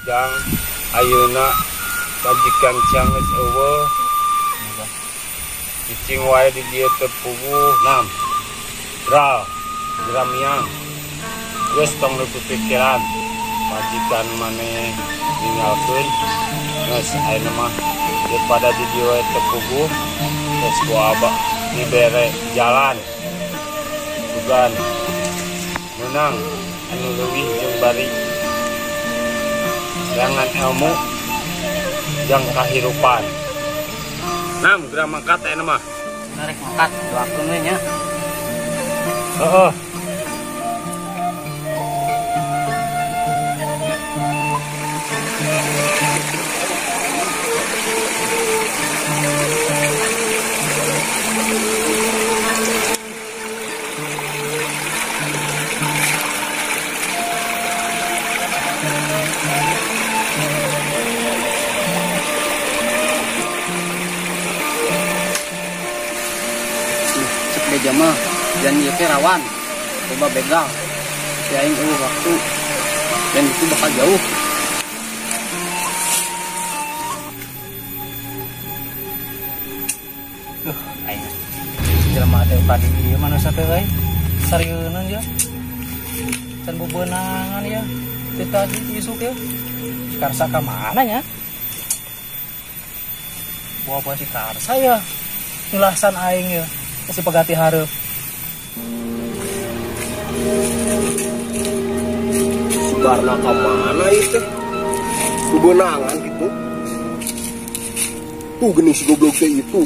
Jang ayeuna majikan Ciang geus eueuh. Cicing wae di dieu teu puguh. Nam. Dral, gramiang. Geus tong pikiran. Majikan maneh ninggalkeun. Geus ayeuna mah daripada di dieu wae teu puguh, geus ku abah dibere jalan. Tugan menang anu leuwih jeung bari. Jangan ilmu yang kahirupan. Nam geura mangkat eta mah. Narek mangkat doakeun we nya. Heeh. Beja mah janji teh rawan coba begal si aing waktu dan itu bakal jauh. Aing jelema teh tadi ieu manusia teh we sarieuna ya can bebenangan ya kita isuk ya karsa ka mana nya bawa si karsa ya ngelasan aing ya masih pegati hareup. Sebarna ka mana itu? Kebenangan gitu. Tuh geuning si goblok teh itu.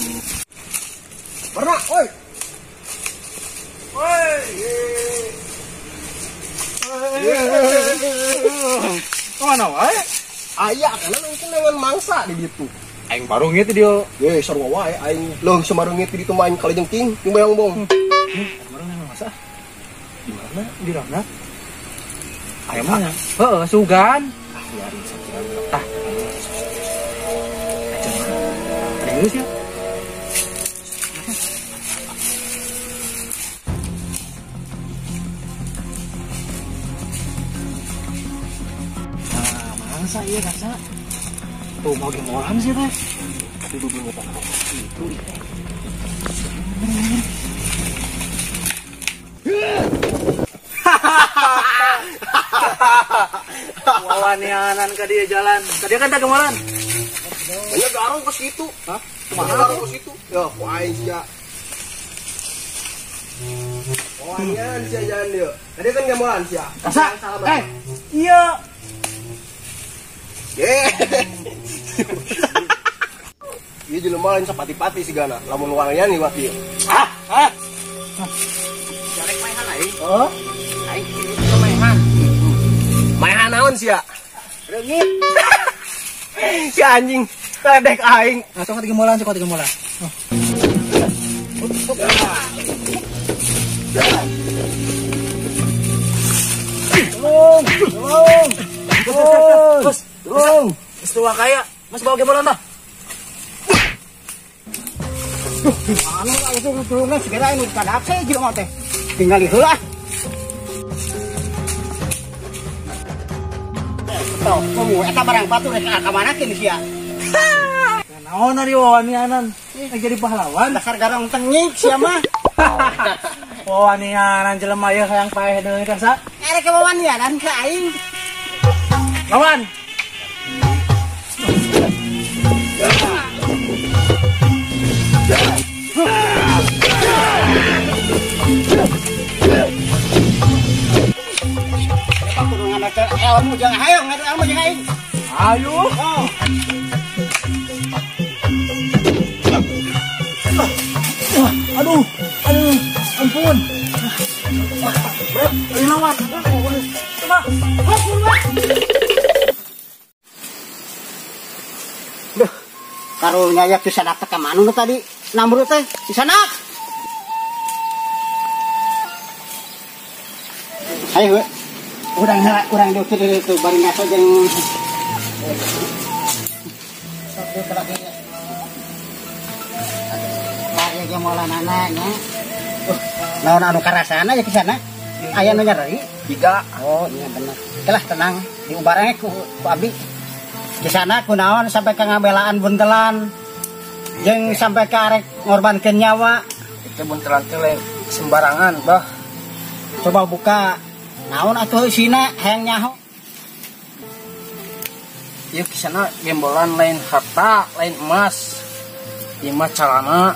Pernah, oi. Kemana wae? Aya kana mungkin dengan mangsa di ditu. Aing baru gitu dia. Ye, sarua wae aing leung samarung itu ditu main kalajengking jeung bayong-bong. Baru nang masa. Di mana? Di Ramna. Aya mana? Heeh, sugan. Ah, biarin sakiran. Tah. Aja mah. Serius ya? Nah, mangsa iya kakak. Tuh mau gemolan sih teh. Tapi bubur apa itu wawanianan ka dia jalan. Ka dia kan tak gemolan. Banyak garong ke situ. Hah? Kemana garong ke situ? Ya, ku aing sia. Wawanian sia jalan dia. Tadi kan gemolan sia. Kasa. Iya. Iya jelema lain sapati-pati si gana. Lamun wangian nih waktu. Jarek mainan aing. Oh? Aing kieu mainan. Mainan naon sia? Reungit. Si anjing tedek aing. Nah, sok digemolan, sok digemolan. Tolong. Mas tua kaya, Mas bawa gemolan tah. Anu itu turunnya segera ini kadak saya jeung mah teh. Tinggal heula. Tuh, kamu eta barang batu rek ka mana ke sia? Naon ari wawanianan? Jadi pahlawan. Dasar garang tengik sia mah. Wawanianan jelema ieu hayang paeh deui kan sa? Arek ke wawanianan ka aing. Lawan. Ilmu jangan hayang, ilmu jangan aing. Ayo. Aduh, ampun. lawan. Coba. Duh, karunya ya bisa datang ke mana lu tadi? Nambur teh di sana. Ayo, urang dokter itu bari ngaso jeung sok dia lagi. Aya ge mola nananya. Naon anu karasana ya ke sana? Aya nu nyari? 3. Oh, iya bener. Kelah tenang, diubaranya ku abdi. Di sana ku naon sampai ke ngabelaan buntelan. Jeung sampai ke arek ngorbankeun nyawa. Itu buntelan teh sembarangan, Bah. Coba buka. Naon atuh isina hayang nyaho? Ieu kisana gembolan lain harta, lain emas. Ieu mah calana,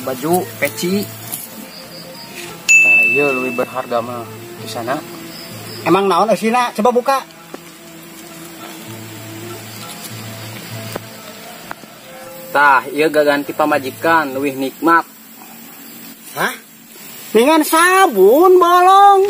baju, peci. Nah, ieu leuwih berharga mah kisana. Emang naon isina? Coba buka. Tah, ieu gaganti pamajikan leuwih nikmat. Hah? Dengan sabun bolong.